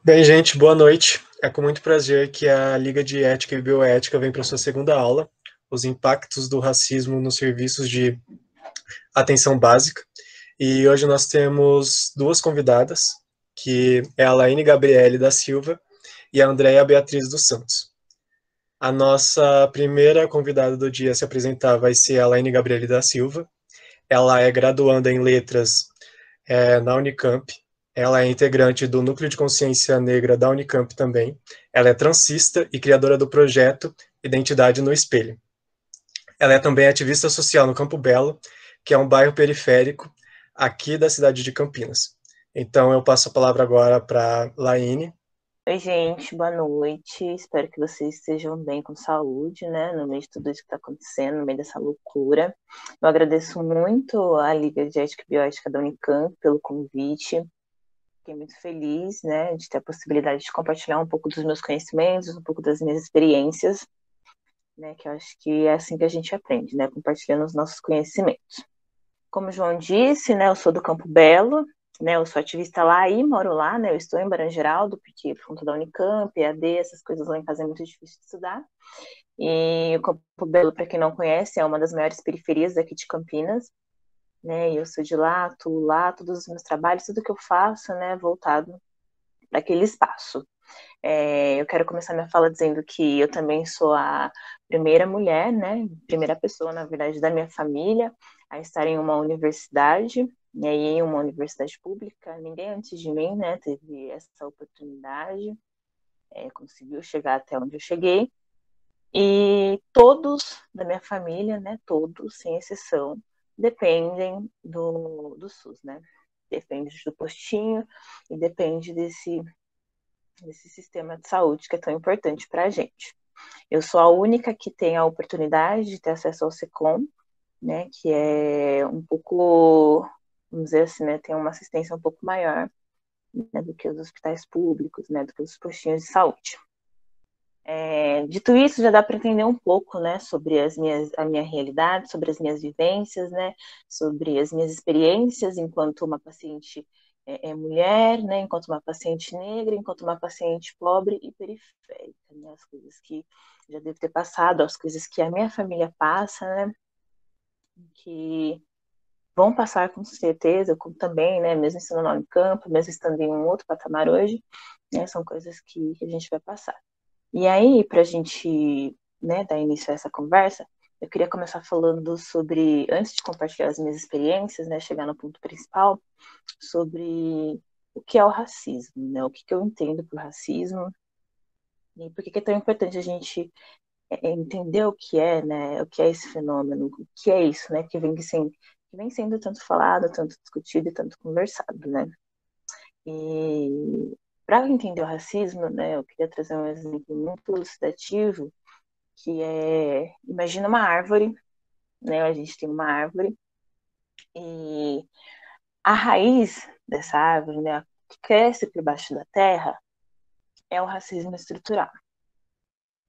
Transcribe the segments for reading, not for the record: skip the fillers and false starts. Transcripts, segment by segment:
Bem, gente, boa noite. É com muito prazer que a Liga de Ética e Bioética vem para sua segunda aula, os impactos do racismo nos serviços de atenção básica. E hoje nós temos duas convidadas, que é a Laine Gabriele da Silva e a Andréia Beatriz dos Santos. A nossa primeira convidada do dia a se apresentar vai ser a Laine Gabriele da Silva. Ela é graduanda em Letras na Unicamp. Ela é integrante do Núcleo de Consciência Negra da Unicamp também. Ela é transista e criadora do projeto Identidade no Espelho. Ela é também ativista social no Campo Belo, que é um bairro periférico aqui da cidade de Campinas. Então eu passo a palavra agora para Laine. Oi, gente, boa noite. Espero que vocês estejam bem com saúde, né? No meio de tudo isso que está acontecendo, no meio dessa loucura. Eu agradeço muito à Liga de Ética e Bioética da Unicamp pelo convite. Fiquei muito feliz, né, de ter a possibilidade de compartilhar um pouco dos meus conhecimentos, um pouco das minhas experiências, né? Que eu acho que é assim que a gente aprende, né? Compartilhando os nossos conhecimentos. Como o João disse, né, eu sou do Campo Belo, né, eu sou ativista lá e moro lá, né, eu estou em Barão Geraldo, porque por conta da Unicamp, EAD, essas coisas lá em casa é muito difícil de estudar. E o Campo Belo, para quem não conhece, é uma das maiores periferias daqui de Campinas, né, e eu sou de lá, atuo lá, todos os meus trabalhos, tudo que eu faço, né, voltado para aquele espaço. Eu quero começar minha fala dizendo que eu também sou a primeira mulher, né, primeira pessoa, na verdade, da minha família a estar em uma universidade, e aí em uma universidade pública. Ninguém antes de mim, né, teve essa oportunidade, conseguiu chegar até onde eu cheguei. E todos da minha família, né, todos, sem exceção, dependem do SUS, né? Depende do postinho e depende desse sistema de saúde que é tão importante para a gente. Eu sou a única que tem a oportunidade de ter acesso ao SECOM, né, que é um pouco, vamos dizer assim, né, tem uma assistência um pouco maior, né, do que os hospitais públicos, né, do que os postinhos de saúde. Dito isso, já dá para entender um pouco, né, sobre a minha realidade, sobre as minhas vivências, né, sobre as minhas experiências enquanto uma paciente mulher, né, enquanto uma paciente negra, enquanto uma paciente pobre e periférica, né, as coisas que já devo ter passado, as coisas que a minha família passa, né, que vão passar com certeza, como também, né, mesmo estando no Unicamp, mesmo estando em um outro patamar hoje, né, são coisas que a gente vai passar. E aí, para a gente, né, dar início a essa conversa, eu queria começar falando sobre, antes de compartilhar as minhas experiências, né, chegar no ponto principal, sobre o que é o racismo, né, o que eu entendo por racismo, e por que é tão importante a gente entender o que é, né, o que é esse fenômeno, o que é isso, né, que vem sendo tanto falado, tanto discutido e tanto conversado, né. E para entender o racismo, né, eu queria trazer um exemplo muito elucidativo, que imagina uma árvore, né, a gente tem uma árvore, e a raiz dessa árvore, né, que cresce por baixo da terra, é o racismo estrutural,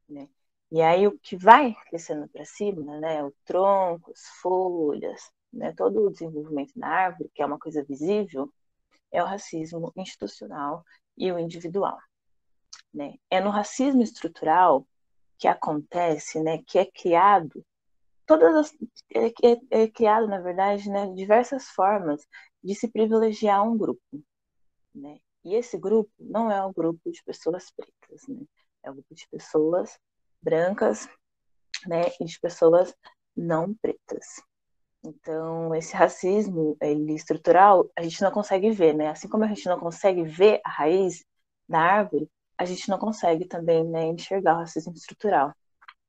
né. E aí o que vai crescendo para cima, né, o tronco, as folhas, né, todo o desenvolvimento da árvore, que é uma coisa visível, é o racismo institucional e o individual, né. É no racismo estrutural que acontece, né, que é criado todas as, é criado, na verdade, né, diversas formas de se privilegiar um grupo, né? E esse grupo não é um grupo de pessoas pretas, né? É um grupo de pessoas brancas, né, e de pessoas não pretas. Então, esse racismo, ele estrutural, a gente não consegue ver, né? Assim como a gente não consegue ver a raiz da árvore, a gente não consegue também, né, enxergar o racismo estrutural.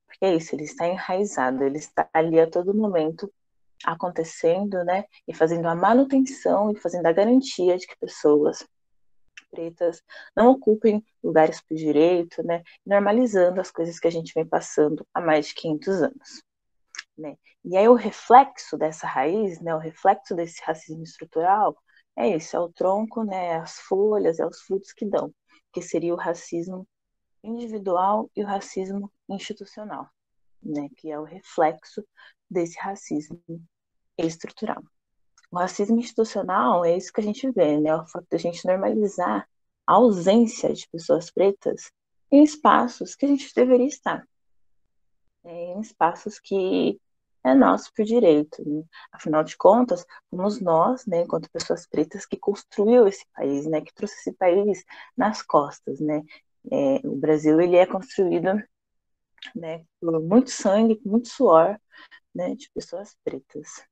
Porque é isso, ele está enraizado, ele está ali a todo momento acontecendo, né? E fazendo a manutenção e fazendo a garantia de que pessoas pretas não ocupem lugares por direito, né? Normalizando as coisas que a gente vem passando há mais de 500 anos, né? E aí o reflexo dessa raiz, né? O reflexo desse racismo estrutural é isso, é o tronco, né? As folhas, é os frutos que dão, que seria o racismo individual e o racismo institucional, né, que é o reflexo desse racismo estrutural. O racismo institucional é isso que a gente vê, né, o fato da gente normalizar a ausência de pessoas pretas em espaços que a gente deveria estar, em espaços que é nosso por direito, né? Afinal de contas, fomos nós, né, enquanto pessoas pretas, que construiu esse país, né, que trouxe esse país nas costas, né? O Brasil, ele é construído, né, por muito sangue, por muito suor, né, de pessoas pretas.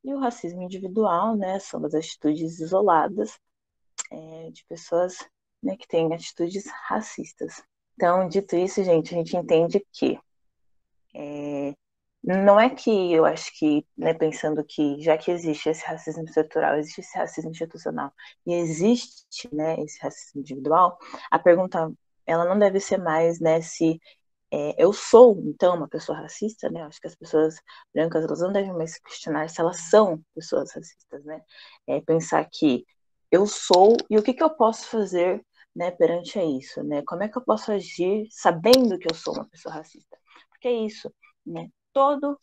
E o racismo individual, né, são as atitudes isoladas de pessoas, né, que têm atitudes racistas. Então, dito isso, gente, a gente entende que não é que eu acho que, né, pensando que já que existe esse racismo estrutural, existe esse racismo institucional e existe, né, esse racismo individual, a pergunta ela não deve ser mais, né, se eu sou, então, uma pessoa racista, né? Acho que as pessoas brancas elas não devem mais se questionar se elas são pessoas racistas, né? Pensar que eu sou e o que eu posso fazer, né, perante a isso, né? Como é que eu posso agir sabendo que eu sou uma pessoa racista? Porque é isso, né? Tudo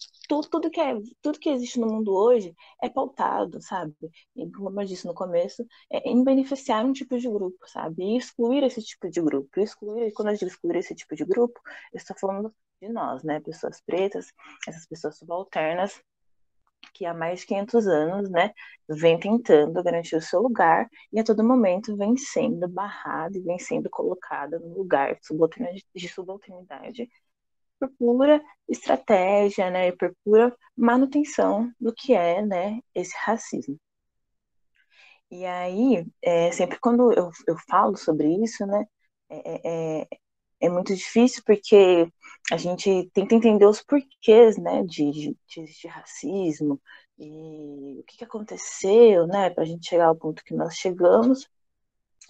que existe no mundo hoje é pautado, sabe? E, como eu disse no começo, em beneficiar um tipo de grupo, sabe? E excluir esse tipo de grupo. Quando eu digo excluir esse tipo de grupo, eu estou falando de nós, né? Pessoas pretas, essas pessoas subalternas, que há mais de 500 anos, né, vem tentando garantir o seu lugar e a todo momento vem sendo barrada e vem sendo colocada no lugar de subalternidade por pura estratégia, né, e por pura manutenção do que é, né, esse racismo. E aí, sempre quando eu falo sobre isso, né, é muito difícil porque a gente tenta entender os porquês, né, de racismo e o que aconteceu, né, para a gente chegar ao ponto que nós chegamos.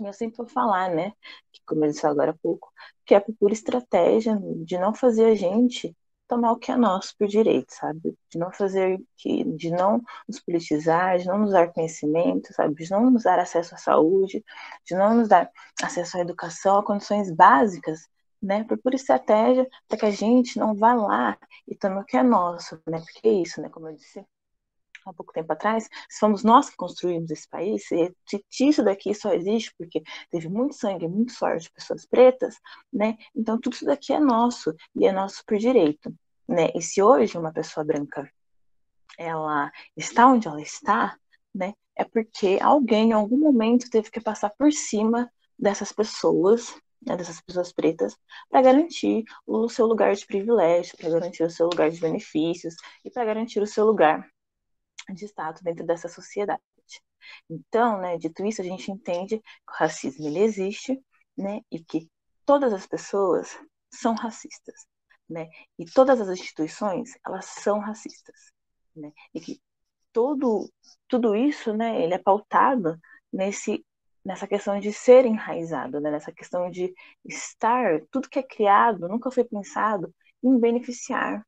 E eu sempre vou falar, né, que começou agora há pouco, que é por pura estratégia de não fazer a gente tomar o que é nosso por direito, sabe? De não nos politizar, de não nos dar conhecimento, sabe? De não nos dar acesso à saúde, de não nos dar acesso à educação, a condições básicas, né? Por pura estratégia, para que a gente não vá lá e tome o que é nosso, né? Porque é isso, né? Como eu disse há pouco tempo atrás, se fomos nós que construímos esse país, se isso daqui só existe porque teve muito sangue, muito suor de pessoas pretas, né? Então tudo isso daqui é nosso e é nosso por direito, né? E se hoje uma pessoa branca ela está onde ela está, né? É porque alguém em algum momento teve que passar por cima dessas pessoas, né, dessas pessoas pretas, para garantir o seu lugar de privilégio, para garantir o seu lugar de benefícios e para garantir o seu lugar de status dentro dessa sociedade. Então, né, dito isso, a gente entende que o racismo ele existe, né, e que todas as pessoas são racistas, né, e todas as instituições elas são racistas, né, e que tudo isso, né, ele é pautado nessa questão de ser enraizado, né, nessa questão de estar, tudo que é criado nunca foi pensado em beneficiar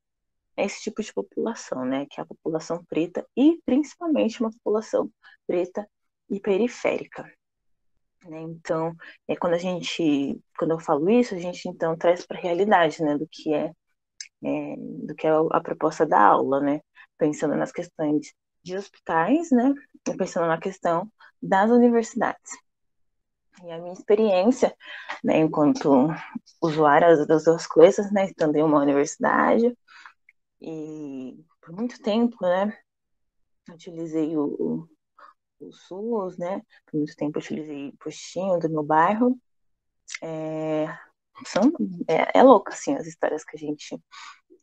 esse tipo de população, né, que é a população preta e principalmente uma população preta e periférica, né? Então, quando eu falo isso, a gente então traz para a realidade, né, do que é a proposta da aula, né, pensando nas questões de hospitais, né, e pensando na questão das universidades. E a minha experiência, né, enquanto usuária das duas coisas, né, estando em uma universidade e por muito tempo, né, utilizei o SUS, né? Por muito tempo eu utilizei o postinho do meu bairro. É, é louco, assim, as histórias que a gente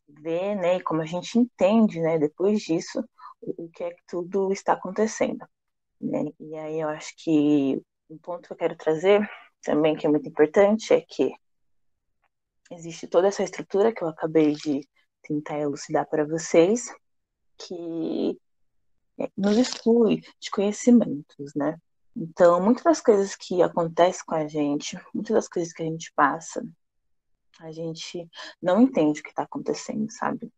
vê, né? E como a gente entende, né? Depois disso, o que é que tudo está acontecendo, né? E aí eu acho que um ponto que eu quero trazer também, que é muito importante, é que existe toda essa estrutura que eu acabei de tentar elucidar para vocês, que nos exclui de conhecimentos, né? Então, muitas das coisas que acontecem com a gente, muitas das coisas que a gente passa, a gente não entende o que está acontecendo, sabe?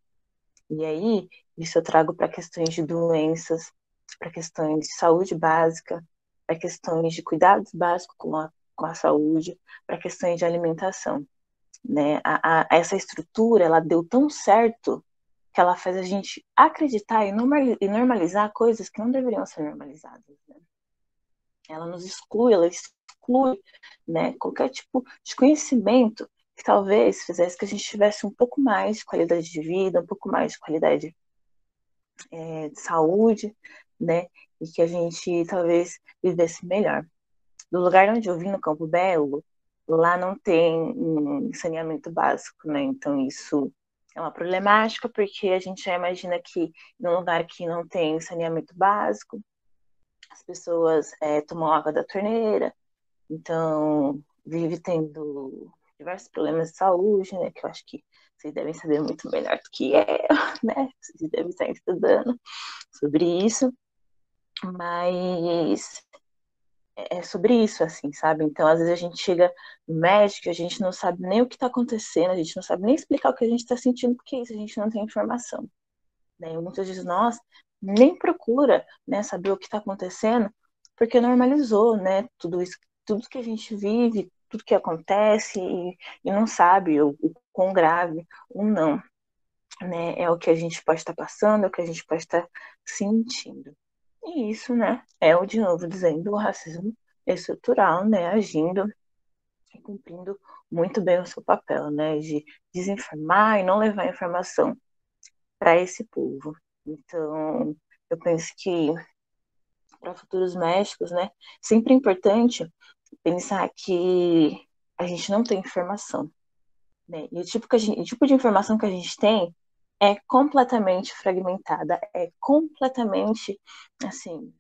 E aí, isso eu trago para questões de doenças, para questões de saúde básica, para questões de cuidados básicos com a saúde, para questões de alimentação, né? Essa estrutura, ela deu tão certo que ela faz a gente acreditar e normalizar coisas que não deveriam ser normalizadas, né? Ela nos exclui, ela exclui, né, qualquer tipo de conhecimento que talvez fizesse que a gente tivesse um pouco mais de qualidade de vida, um pouco mais de qualidade de saúde, né, e que a gente talvez vivesse melhor. Do lugar onde eu vim, no Campo Belo, lá não tem saneamento básico, né, então isso é uma problemática, porque a gente já imagina que num lugar que não tem saneamento básico, as pessoas tomam água da torneira, então vive tendo diversos problemas de saúde, né, que eu acho que vocês devem saber muito melhor do que eu, né, vocês devem estar estudando sobre isso, mas é sobre isso, assim, sabe? Então, às vezes a gente chega no médico, a gente não sabe nem o que está acontecendo, a gente não sabe nem explicar o que a gente está sentindo, porque isso a gente não tem informação, né? E muitas vezes nós nem procura, né, saber o que está acontecendo, porque normalizou, né, tudo isso, tudo que a gente vive, tudo que acontece e não sabe o quão grave ou não, né, é o que a gente pode estar passando, é o que a gente pode estar sentindo. E isso, né, é o de novo dizendo o racismo estrutural, né, agindo e cumprindo muito bem o seu papel, né, de desinformar e não levar informação para esse povo. Então, eu penso que para futuros médicos, né, sempre é importante pensar que a gente não tem informação, né, e o tipo de informação que a gente tem é completamente fragmentada, é completamente, assim,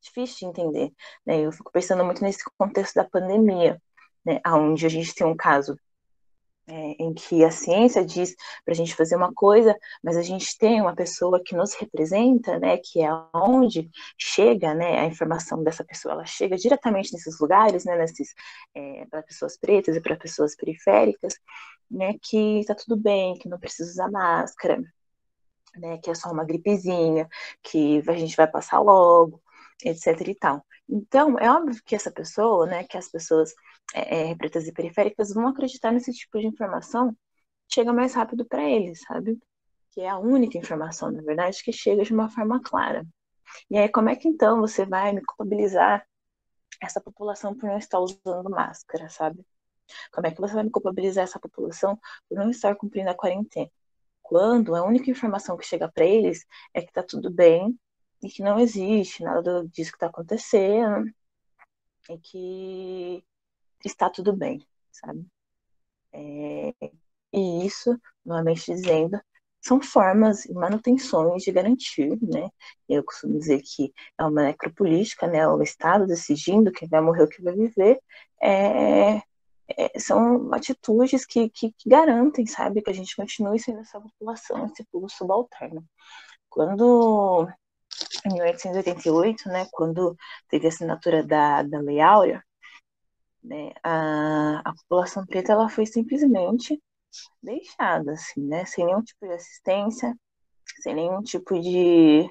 difícil de entender, né? Eu fico pensando muito nesse contexto da pandemia, né? Onde a gente tem um caso em que a ciência diz para a gente fazer uma coisa, mas a gente tem uma pessoa que nos representa, né? Que é onde chega, né? A informação dessa pessoa, ela chega diretamente nesses lugares, né? Para pessoas pretas e para pessoas periféricas, né? Que está tudo bem, que não precisa usar máscara, né, que é só uma gripezinha, que a gente vai passar logo, etc e tal. Então, é óbvio que essa pessoa, né, que as pessoas pretas e periféricas vão acreditar nesse tipo de informação, chega mais rápido para eles, sabe? Que é a única informação, na verdade, que chega de uma forma clara. E aí, como é que então você vai me culpabilizar essa população por não estar usando máscara, sabe? Como é que você vai me culpabilizar essa população por não estar cumprindo a quarentena? Quando a única informação que chega para eles é que tá tudo bem e que não existe nada disso que está acontecendo e que está tudo bem, sabe? E isso, novamente dizendo, são formas e manutenções de garantir, né? Eu costumo dizer que é uma necropolítica, né? O Estado decidindo quem vai morrer ou quem vai viver, é, são atitudes que garantem, sabe, que a gente continue sendo essa população, esse povo subalterno. Quando, em 1888, né, quando teve a assinatura da Lei Áurea, né, a população preta ela foi simplesmente deixada, assim, né, sem nenhum tipo de assistência, sem nenhum tipo de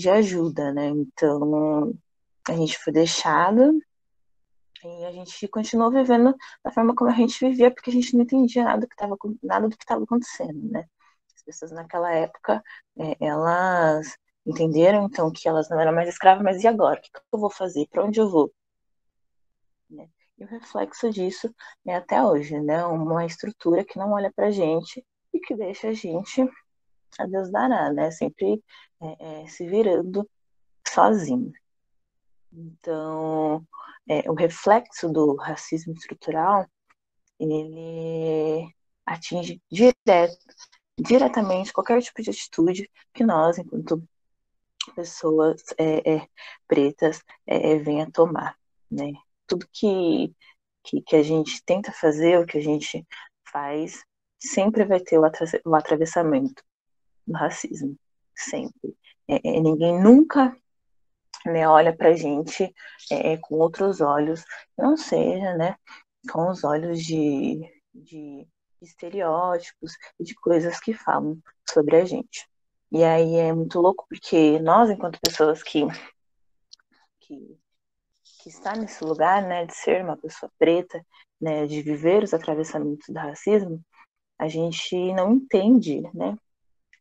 ajuda, né, então a gente foi deixada e a gente continuou vivendo da forma como a gente vivia, porque a gente não entendia nada do que estava acontecendo, né? As pessoas naquela época, elas entenderam, então, que elas não eram mais escravas, mas e agora? O que eu vou fazer? Para onde eu vou? Né? E o reflexo disso é até hoje, né? Uma estrutura que não olha para a gente e que deixa a gente, a Deus dará, né? Sempre se virando sozinho. Então, o reflexo do racismo estrutural, ele atinge diretamente qualquer tipo de atitude que nós, enquanto pessoas pretas, venha tomar, né? Tudo que a gente tenta fazer, o que a gente faz, sempre vai ter o atravessamento do racismo, sempre. Ninguém nunca, né, olha pra gente com outros olhos, não seja, né, com os olhos de estereótipos e de coisas que falam sobre a gente. E aí é muito louco porque nós, enquanto pessoas que, que está nesse lugar, né, de ser uma pessoa preta, né, de viver os atravessamentos do racismo, a gente não entende, né,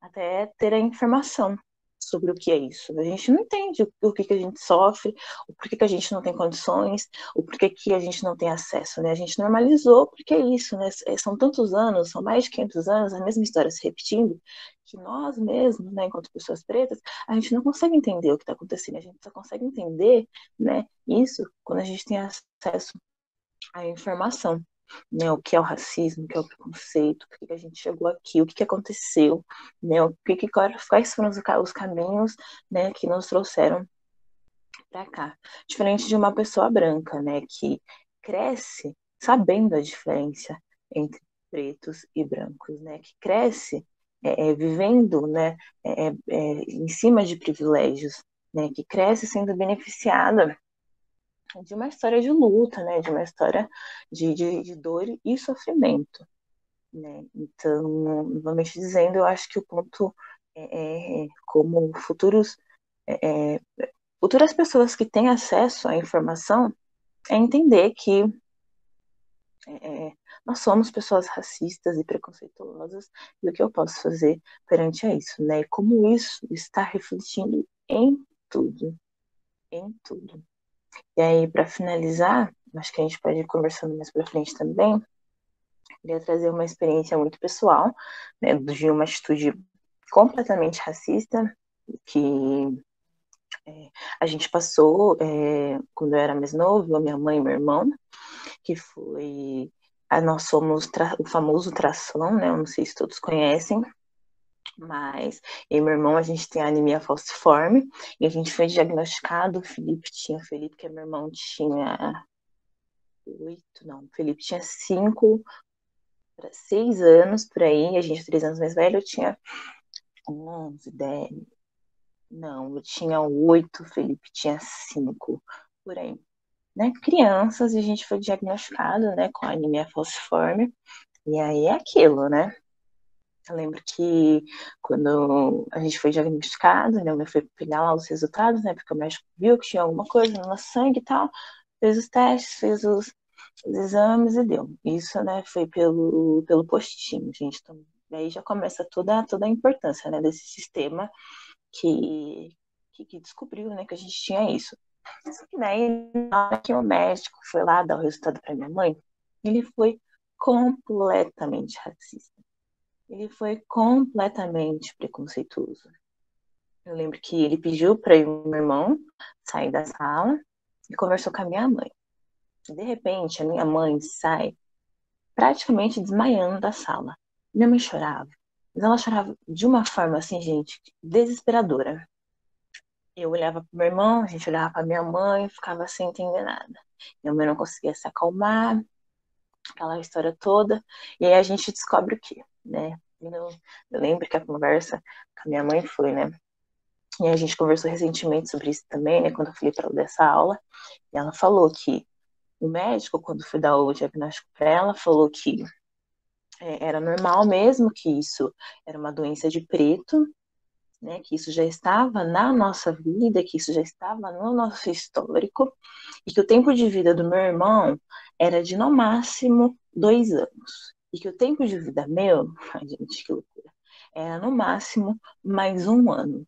até ter a informação. sobre o que é isso. A gente não entende o que a gente sofre, o porquê que a gente não tem condições, o porquê que a gente não tem acesso, né? A gente normalizou porque é isso, né? São tantos anos, são mais de 500 anos, a mesma história se repetindo, que nós mesmos, né, enquanto pessoas pretas, a gente não consegue entender o que está acontecendo, a gente só consegue entender, né, isso quando a gente tem acesso à informação, né, o que é o racismo, o que é o preconceito, por que a gente chegou aqui, o que aconteceu, né, quais foram os caminhos, né, que nos trouxeram para cá. Diferente de uma pessoa branca, né, que cresce sabendo a diferença entre pretos e brancos, né, que cresce vivendo, né, em cima de privilégios, né, que cresce sendo beneficiada de uma história de luta, né, de uma história de dor e sofrimento, né. Então, novamente dizendo, eu acho que o ponto como futuras pessoas que têm acesso à informação é entender que nós somos pessoas racistas e preconceituosas e o que eu posso fazer perante a isso, né? E como isso está refletindo tudo, em tudo. E aí, para finalizar, acho que a gente pode ir conversando mais para frente também. Queria trazer uma experiência muito pessoal, né, de uma atitude completamente racista que a gente passou quando eu era mais novo, a minha mãe e meu irmão, que foi. Nós somos o famoso tração, né? Eu não sei se todos conhecem, mas eu e meu irmão, a gente tem anemia falciforme, e a gente foi diagnosticado, Felipe, que é meu irmão, tinha 8, não, Felipe tinha 5 para 6 anos, por aí, a gente 3 anos mais velho, eu tinha 11, 10, não, eu tinha 8, Felipe tinha 5, por aí. Né, crianças, e a gente foi diagnosticado, né, com anemia falciforme, e aí é aquilo, né? Eu lembro que quando a gente foi diagnosticado, minha mãe foi pegar lá os resultados, né, porque o médico viu que tinha alguma coisa no nosso sangue e tal, fez os testes, fez os exames e deu. Isso, né, foi pelo postinho, gente. Então, daí já começa toda a importância, né, desse sistema que descobriu, né, que a gente tinha isso. Só que daí, na hora que o médico foi lá dar o resultado para minha mãe, ele foi completamente racista. Ele foi completamente preconceituoso. Eu lembro que ele pediu para o meu irmão sair da sala e conversou com a minha mãe. De repente, a minha mãe sai praticamente desmaiando da sala. Minha mãe chorava, mas ela chorava de uma forma assim, gente, desesperadora. Eu olhava para meu irmão, a gente olhava para minha mãe, ficava sem entender nada. Minha mãe não conseguia se acalmar, aquela história toda. E aí a gente descobre o quê, né? Eu lembro que a conversa com a minha mãe foi, né? E a gente conversou recentemente sobre isso também, né? Quando eu falei para ela dessa aula. E ela falou que o médico, quando foi dar o diagnóstico para ela, falou que era normal mesmo, que isso era uma doença de preto, né, que isso já estava na nossa vida, que isso já estava no nosso histórico, e que o tempo de vida do meu irmão era de no máximo 2 anos. E que o tempo de vida meu, ai gente, que loucura, era no máximo mais 1 ano.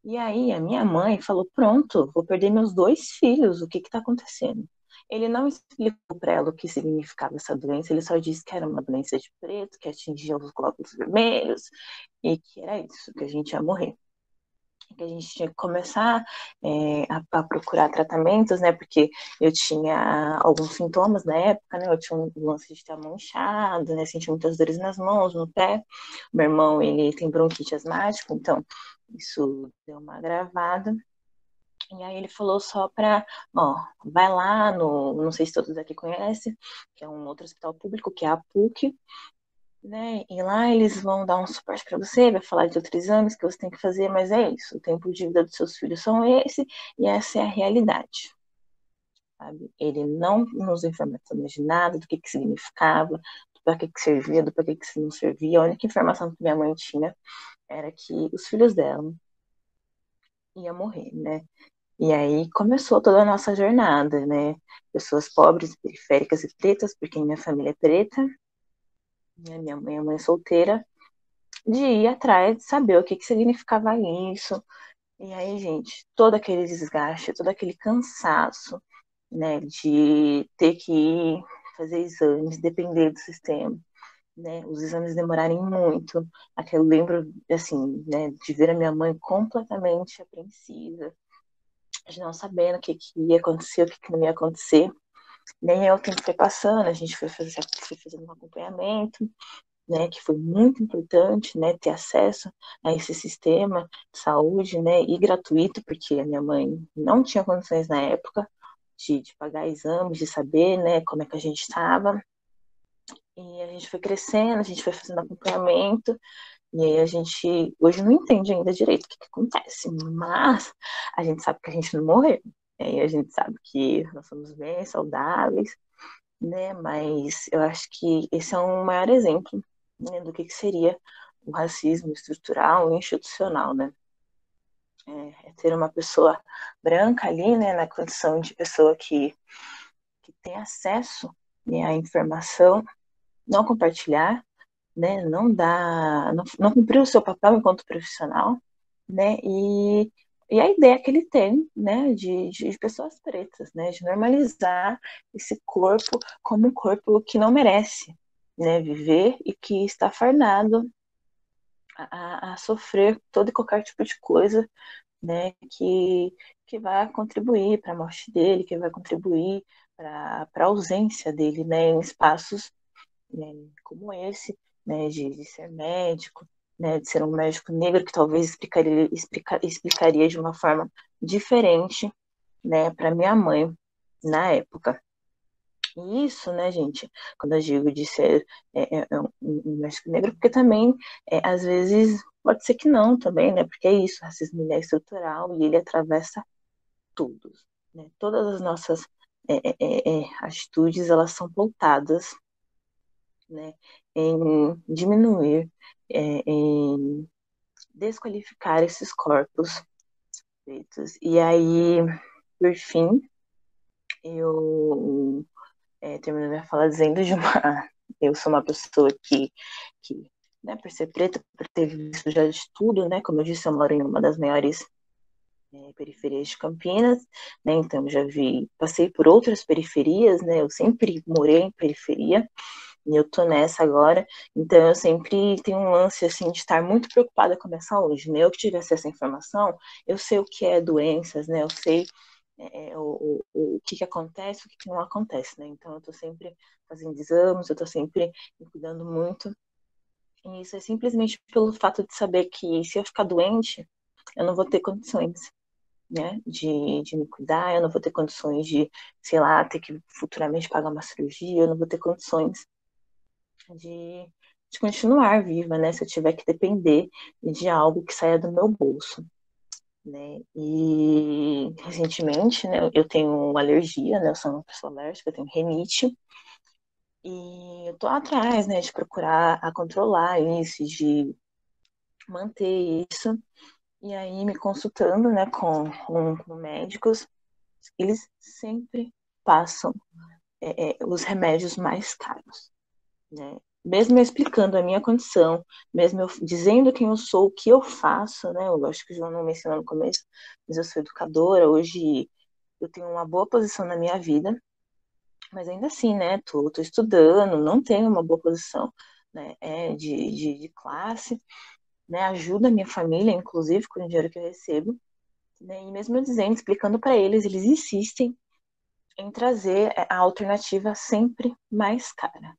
E aí a minha mãe falou: pronto, vou perder meus 2 filhos, o que está acontecendo? Ele não explicou para ela o que significava essa doença, ele só disse que era uma doença de preto, que atingia os glóbulos vermelhos, e que era isso, que a gente ia morrer. Que a gente tinha que começar a procurar tratamentos, né? Porque eu tinha alguns sintomas na época, né? Eu tinha um lance de ter a mão inchada, né? Sentia muitas dores nas mãos, no pé. Meu irmão, ele tem bronquite asmática, então isso deu uma agravada. E aí ele falou só para, ó, vai lá não sei se todos aqui conhecem, que é um outro hospital público, que é a PUC, né? E lá eles vão dar um suporte para você, vai falar de outros exames que você tem que fazer, mas é isso. O tempo de vida dos seus filhos são esse, e essa é a realidade. Sabe? Ele não nos informou de nada, do que significava, do para que servia, do para que não servia. A única informação que minha mãe tinha era que os filhos dela iam morrer, né? E aí começou toda a nossa jornada, né? Pessoas pobres, periféricas e pretas, porque minha família é preta, minha mãe é mãe solteira, de ir atrás de saber o que significava isso. E aí, gente, todo aquele desgaste, todo aquele cansaço, né, de ter que ir fazer exames, depender do sistema, né, os exames demorarem muito. Eu lembro, assim, né, de ver a minha mãe completamente apreensiva, de não sabendo o que ia acontecer, o que não ia acontecer. Nem o tempo foi passando, a gente foi fazendo um acompanhamento, né, que foi muito importante, né, ter acesso a esse sistema de saúde, né, e gratuito, porque a minha mãe não tinha condições na época de pagar exames, de saber, né, como é que a gente estava. E a gente foi crescendo, a gente foi fazendo acompanhamento, e aí a gente hoje não entende ainda direito o que acontece, mas a gente sabe que a gente não morreu, né, e a gente sabe que nós somos bem saudáveis, né? Mas eu acho que esse é um maior exemplo, né, do que seria o racismo estrutural e institucional, né? É ter uma pessoa branca ali, né, na condição de pessoa que tem acesso, né, à informação, não compartilhar, né, não cumprir o seu papel enquanto profissional, né, e a ideia que ele tem, né, de pessoas pretas, né, de normalizar esse corpo como um corpo que não merece, né, viver e que está fardado a sofrer todo e qualquer tipo de coisa, né, que vai contribuir para a morte dele, que vai contribuir para a ausência dele, né, em espaços, né, como esse, né, de ser médico, né, de ser um médico negro que talvez explicaria de uma forma diferente, né, para minha mãe na época. E isso, né, gente, quando eu digo de ser um médico negro, porque também, às vezes, pode ser que não também, né, porque é isso, o racismo ele é estrutural e ele atravessa tudo, né, todas as nossas atitudes, elas são pautadas, né, em diminuir, em desqualificar esses corpos pretos. E aí, por fim, eu termino minha fala dizendo de uma. Eu sou uma pessoa que né, por ser preta, por ter visto já de tudo, né? Como eu disse, eu moro em uma das maiores periferias de Campinas, né? Então já passei por outras periferias, né? Eu sempre morei em periferia. E eu tô nessa agora, então eu sempre tenho um lance, assim, de estar muito preocupada com a minha saúde, né? Eu que tive acesso à informação, eu sei o que é doenças, né? Eu sei o que acontece, o que não acontece, né? Então eu tô sempre fazendo exames, eu tô sempre me cuidando muito, e isso é simplesmente pelo fato de saber que se eu ficar doente, eu não vou ter condições, né, de me cuidar, eu não vou ter condições de, sei lá, ter que futuramente pagar uma cirurgia, eu não vou ter condições de, de continuar viva, né? Se eu tiver que depender de algo que saia do meu bolso, né? E recentemente, né, eu tenho alergia, né? Eu sou uma pessoa alérgica, eu tenho rinite. E eu tô atrás, né, de procurar a controlar isso, de manter isso. E aí, me consultando, né, com médicos, eles sempre passam os remédios mais caros, né? Mesmo eu explicando a minha condição, mesmo eu dizendo quem eu sou, o que eu faço, né? Eu acho que o João não mencionou no começo, mas eu sou educadora, hoje eu tenho uma boa posição na minha vida, mas ainda assim, né? Tô estudando, não tenho uma boa posição, né? De classe, né? Ajuda a minha família, inclusive, com o dinheiro que eu recebo, né? E mesmo eu dizendo, explicando para eles, eles insistem em trazer a alternativa sempre mais cara.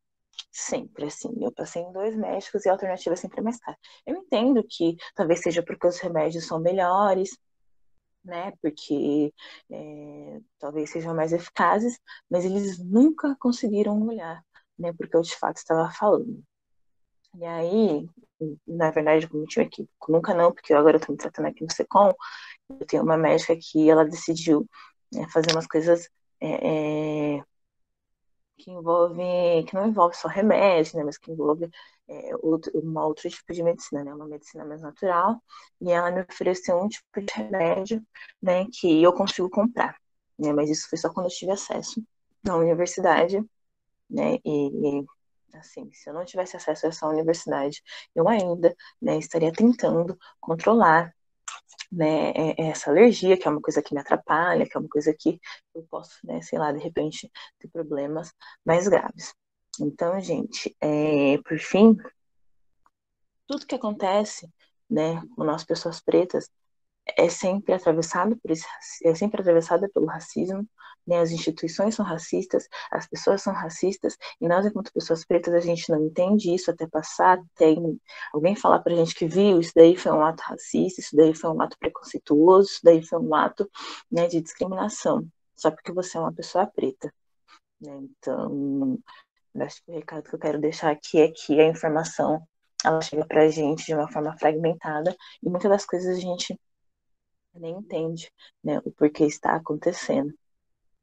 Sempre, assim. Eu passei em dois médicos e a alternativa é sempre mais cara. Eu entendo que talvez seja porque os remédios são melhores, né? Porque talvez sejam mais eficazes, mas eles nunca conseguiram olhar, né? Porque eu de fato estava falando. E aí, na verdade, como eu tive aqui, nunca não, porque eu agora estou me tratando aqui no Secom, eu tenho uma médica que ela decidiu fazer umas coisas que não envolve só remédio, né, mas que envolve outro tipo de medicina, né, uma medicina mais natural, e ela me ofereceu um tipo de remédio, né, que eu consigo comprar, né, mas isso foi só quando eu tive acesso na universidade, né, e Assim, se eu não tivesse acesso a essa universidade, eu ainda, né, estaria tentando controlar, né, essa alergia, que é uma coisa que me atrapalha, que é uma coisa que eu posso, né, sei lá, de repente ter problemas mais graves. Então, gente, por fim, tudo que acontece, né, com nós pessoas pretas é sempre atravessado por é sempre atravessada pelo racismo, né? As instituições são racistas, as pessoas são racistas, e nós, enquanto pessoas pretas, a gente não entende isso até passar, até alguém falar pra gente que viu, isso daí foi um ato racista, isso daí foi um ato preconceituoso, isso daí foi um ato, né, de discriminação, só porque você é uma pessoa preta, né? Então, acho que o recado que eu quero deixar aqui é que a informação, ela chega pra gente de uma forma fragmentada, e muitas das coisas a gente nem entende, né, o porquê está acontecendo.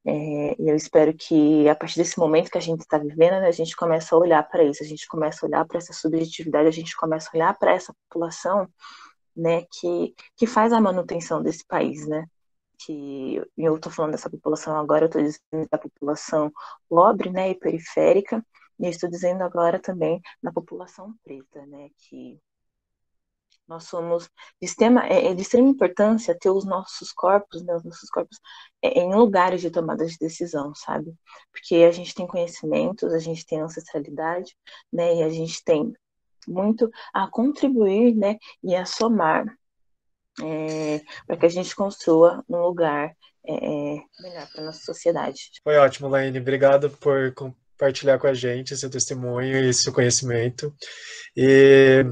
E eu espero que, a partir desse momento que a gente está vivendo, né, a gente começa a olhar para isso, a gente começa a olhar para essa subjetividade, a gente começa a olhar para essa população, né, que faz a manutenção desse país, né, que eu estou falando dessa população agora, eu estou dizendo da população pobre, né, e periférica, e eu estou dizendo agora também da população preta, né, que nós somos de extrema importância ter os nossos corpos, né, os nossos corpos em lugares de tomada de decisão, sabe? Porque a gente tem conhecimentos, a gente tem ancestralidade, né, e a gente tem muito a contribuir, né, e a somar para que a gente construa um lugar melhor para nossa sociedade. Foi ótimo, Laine. Obrigado por compartilhar com a gente seu testemunho e seu conhecimento. E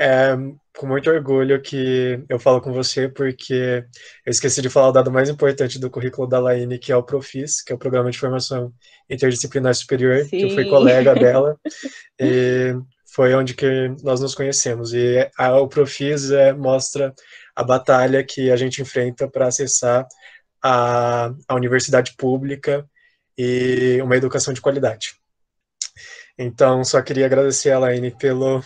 é com muito orgulho que eu falo com você, porque eu esqueci de falar o dado mais importante do currículo da Laine, que é o Profis, que é o Programa de Formação Interdisciplinar Superior, Sim. que eu fui colega dela, e foi onde que nós nos conhecemos. E o Profis mostra a batalha que a gente enfrenta para acessar a universidade pública e uma educação de qualidade. Então, só queria agradecer a Laine pela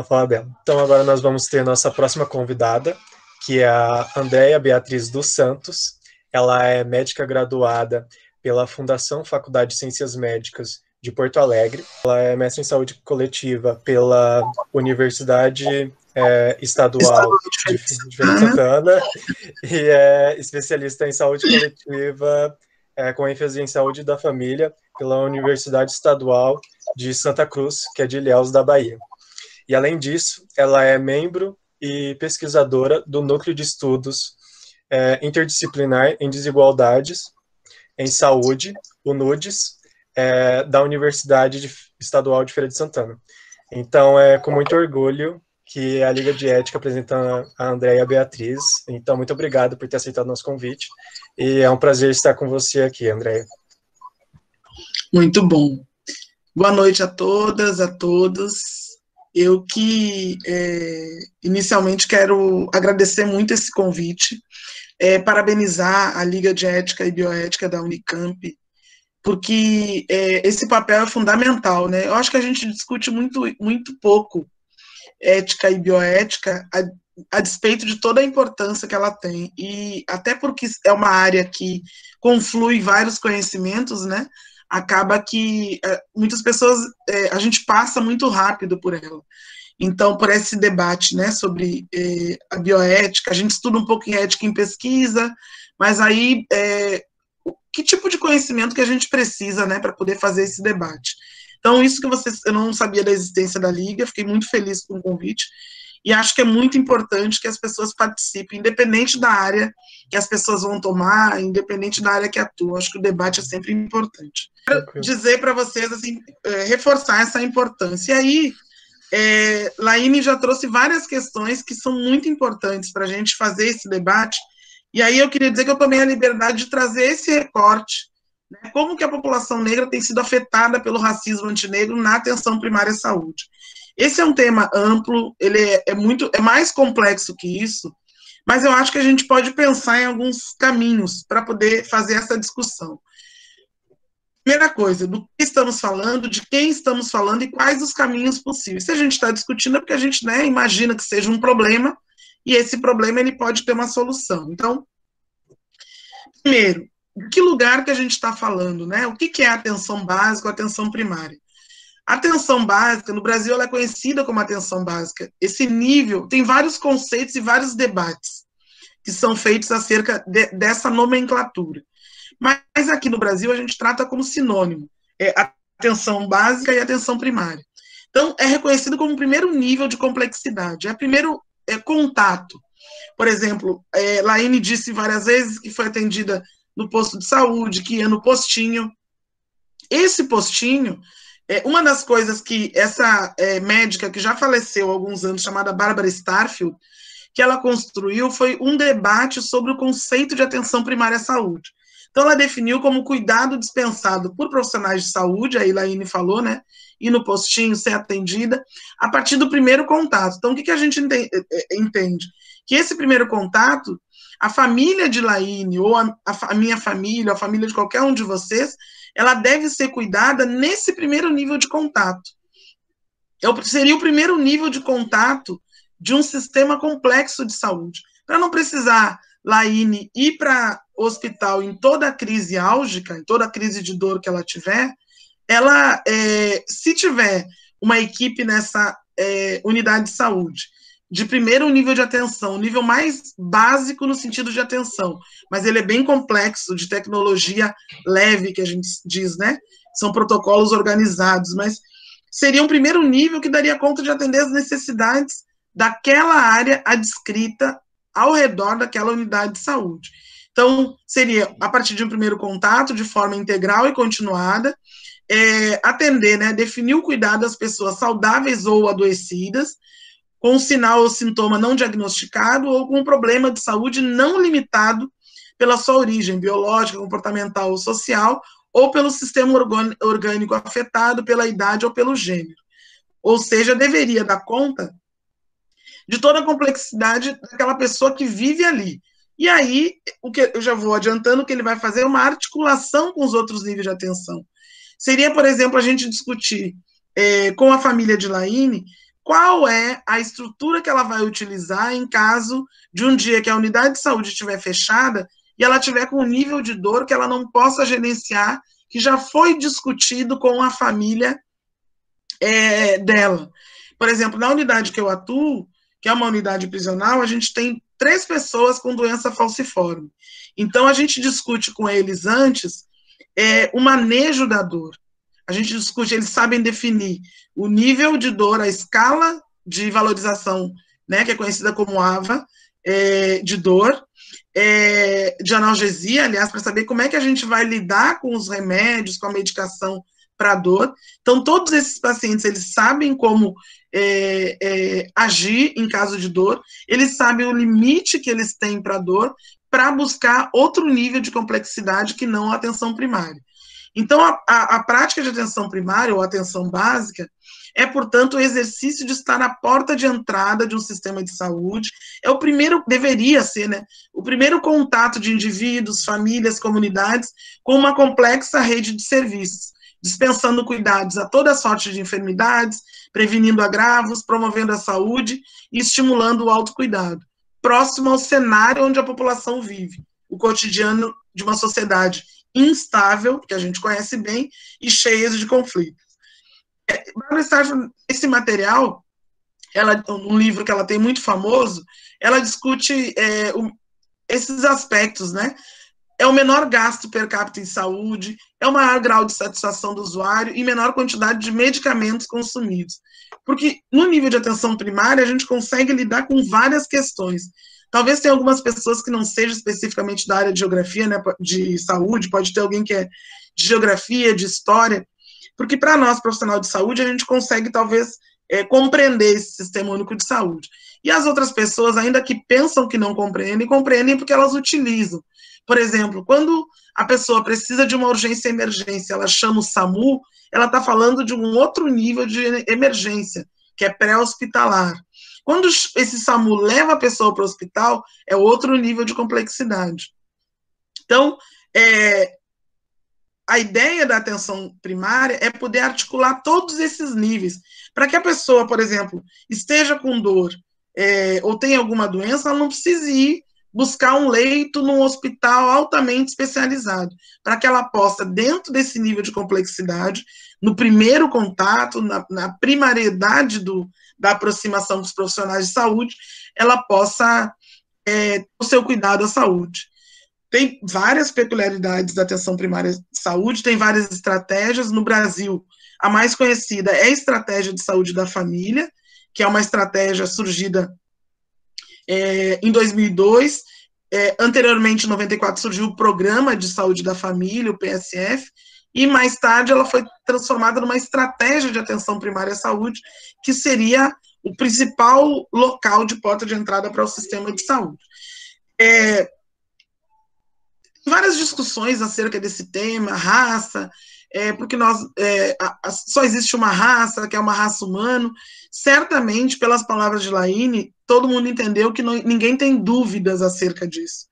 fala dela. Então, agora nós vamos ter nossa próxima convidada, que é a Andréia Beatriz dos Santos. Ela é médica graduada pela Fundação Faculdade de Ciências Médicas de Porto Alegre. Ela é mestre em saúde coletiva pela Universidade Estadual de Feira de Santana e é especialista em saúde coletiva com ênfase em saúde da família pela Universidade Estadual de Santa Cruz, que é de Ilhéus, da Bahia. E, além disso, ela é membro e pesquisadora do Núcleo de Estudos Interdisciplinar em Desigualdades em Saúde, o NUDES, da Universidade Estadual de Feira de Santana. Então, é com muito orgulho que a Liga de Ética apresenta a Andréia Beatriz. Então, muito obrigado por ter aceitado o nosso convite. E é um prazer estar com você aqui, Andréia. Muito bom. Boa noite a todas, a todos. Eu que inicialmente quero agradecer muito esse convite, parabenizar a Liga de Ética e Bioética da Unicamp, porque esse papel é fundamental, né? Eu acho que a gente discute muito pouco ética e bioética, a despeito de toda a importância que ela tem, e até porque é uma área que conflui vários conhecimentos, né? Acaba que muitas pessoas, a gente passa muito rápido por ela. Então, por esse debate, né, sobre a bioética, a gente estuda um pouco em ética em pesquisa, mas aí, que tipo de conhecimento que a gente precisa, né, para poder fazer esse debate? Então, isso que eu não sabia da existência da Liga, fiquei muito feliz com o convite, e acho que é muito importante que as pessoas participem, independente da área que as pessoas vão tomar, independente da área que atuam. Acho que o debate é sempre importante. Quero dizer para vocês, assim, reforçar essa importância. E aí, Laine já trouxe várias questões que são muito importantes para a gente fazer esse debate, e aí eu queria dizer que eu tomei a liberdade de trazer esse recorte, né, como que a população negra tem sido afetada pelo racismo antinegro na atenção primária à saúde. Esse é um tema amplo, ele é mais complexo que isso, mas eu acho que a gente pode pensar em alguns caminhos para poder fazer essa discussão. Primeira coisa, do que estamos falando, de quem estamos falando e quais os caminhos possíveis. Se a gente está discutindo é porque a gente, né, imagina que seja um problema e esse problema ele pode ter uma solução. Então, primeiro, de que lugar que a gente está falando, né? O que é a atenção básica ou atenção primária? A atenção básica, no Brasil, ela é conhecida como atenção básica. Esse nível tem vários conceitos e vários debates que são feitos acerca dessa nomenclatura. Mas aqui no Brasil a gente trata como sinônimo, atenção básica e atenção primária. Então, é reconhecido como o primeiro nível de complexidade, é o primeiro contato. Por exemplo, Laine disse várias vezes que foi atendida no posto de saúde, que ia no postinho. Esse postinho, uma das coisas que essa médica que já faleceu há alguns anos, chamada Barbara Starfield, que ela construiu foi um debate sobre o conceito de atenção primária à saúde. Então, ela definiu como cuidado dispensado por profissionais de saúde, a Elaine falou, né? Ir no postinho, ser atendida, a partir do primeiro contato. Então, o que a gente entende? Que esse primeiro contato, a família de Elaine, ou a minha família, ou a família de qualquer um de vocês, ela deve ser cuidada nesse primeiro nível de contato. Seria o primeiro nível de contato de um sistema complexo de saúde. Para não precisar Laine ir para o hospital em toda a crise álgica, em toda a crise de dor que ela tiver, ela, se tiver uma equipe nessa unidade de saúde, de primeiro nível de atenção, nível mais básico no sentido de atenção, mas ele é bem complexo, de tecnologia leve, que a gente diz, né? São protocolos organizados, mas seria um primeiro nível que daria conta de atender as necessidades daquela área adscrita ao redor daquela unidade de saúde. Então, seria, a partir de um primeiro contato, de forma integral e continuada, atender, né, definir o cuidado das pessoas saudáveis ou adoecidas, com um sinal ou sintoma não diagnosticado ou com um problema de saúde não limitado pela sua origem biológica, comportamental ou social, ou pelo sistema orgânico afetado, pela idade ou pelo gênero. Ou seja, deveria dar conta de toda a complexidade daquela pessoa que vive ali. E aí, o que eu já vou adiantando, que ele vai fazer uma articulação com os outros níveis de atenção. Seria, por exemplo, a gente discutir com a família de Laine qual é a estrutura que ela vai utilizar em caso de um dia que a unidade de saúde estiver fechada e ela tiver com um nível de dor que ela não possa gerenciar, que já foi discutido com a família dela. Por exemplo, na unidade que eu atuo, que é uma unidade prisional, a gente tem 3 pessoas com doença falciforme. Então, a gente discute com eles antes o manejo da dor. A gente discute, eles sabem definir o nível de dor, a escala de valorização, né, que é conhecida como AVA, de dor, de analgesia, aliás, para saber como é que a gente vai lidar com os remédios, com a medicação para dor. Então, todos esses pacientes, eles sabem como agir em caso de dor, eles sabem o limite que eles têm para dor, para buscar outro nível de complexidade que não a atenção primária. Então, a prática de atenção primária, ou atenção básica, é, portanto, o exercício de estar na porta de entrada de um sistema de saúde, é o primeiro, deveria ser, né, o primeiro contato de indivíduos, famílias, comunidades, com uma complexa rede de serviços, dispensando cuidados a toda sorte de enfermidades, prevenindo agravos, promovendo a saúde e estimulando o autocuidado, próximo ao cenário onde a população vive, o cotidiano de uma sociedade instável, que a gente conhece bem, e cheia de conflitos. Esse material, um livro que ela tem muito famoso, ela discute esses aspectos, né? É o menor gasto per capita em saúde, é o maior grau de satisfação do usuário e menor quantidade de medicamentos consumidos. Porque no nível de atenção primária, a gente consegue lidar com várias questões. Talvez tenha algumas pessoas que não sejam especificamente da área de geografia, né, de saúde, pode ter alguém que é de geografia, de história, porque para nós, profissional de saúde, a gente consegue, talvez, compreender esse sistema único de saúde. E as outras pessoas, ainda que pensam que não compreendem, compreendem porque elas utilizam. Por exemplo, quando a pessoa precisa de uma urgência e emergência, ela chama o SAMU, ela está falando de um outro nível de emergência, que é pré-hospitalar. Quando esse SAMU leva a pessoa para o hospital, é outro nível de complexidade. Então, a ideia da atenção primária é poder articular todos esses níveis, para que a pessoa, por exemplo, esteja com dor ou tenha alguma doença, ela não precise ir buscar um leito num hospital altamente especializado, para que ela possa, dentro desse nível de complexidade, no primeiro contato, na primariedade da aproximação dos profissionais de saúde, ela possa o seu cuidado à saúde. Tem várias peculiaridades da atenção primária de saúde, tem várias estratégias. No Brasil, a mais conhecida é a estratégia de saúde da família, que é uma estratégia surgida em 2002. Anteriormente, em 94, surgiu o Programa de Saúde da Família, o PSF, e mais tarde ela foi transformada numa estratégia de atenção primária à saúde, que seria o principal local de porta de entrada para o sistema de saúde. Várias discussões acerca desse tema, raça, porque só existe uma raça, que é uma raça humana. Certamente, pelas palavras de Laíne, todo mundo entendeu que ninguém tem dúvidas acerca disso.